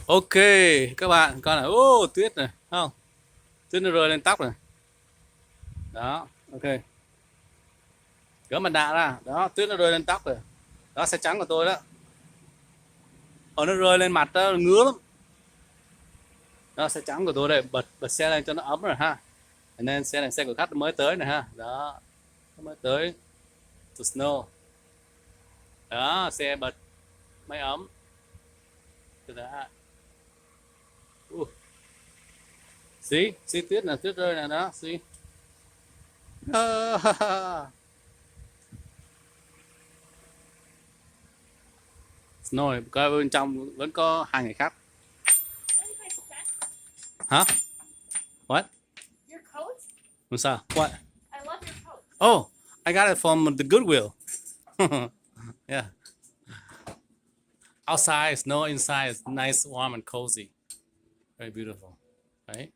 Ok, các bạn, con này, ô tuyết này, không? Tuyết nó rơi lên tóc này. Đó, ok. Gỡ mặt nạ ra, đó, tuyết nó rơi lên tóc rồi. Đó, xe trắng của tôi đó. Nó rơi lên mặt đó, ngứa lắm. Đó, xe trắng của tôi đây, bật bật xe lên cho nó ấm rồi ha. Nên xe này xe của khách mới tới này ha. Đó, mới tới to snow. Đó, xe bật máy ấm. Từ đó. Uh, see tuyết là tuyết rơi này đó, see. Snow này, coi bên trong vẫn có hai người khác. Hả? What? Your coat? Làm sao? What? I love your coat. Oh, I got it from the Goodwill. Yeah. Outside, snow inside is nice, warm, and cozy. Very beautiful, right?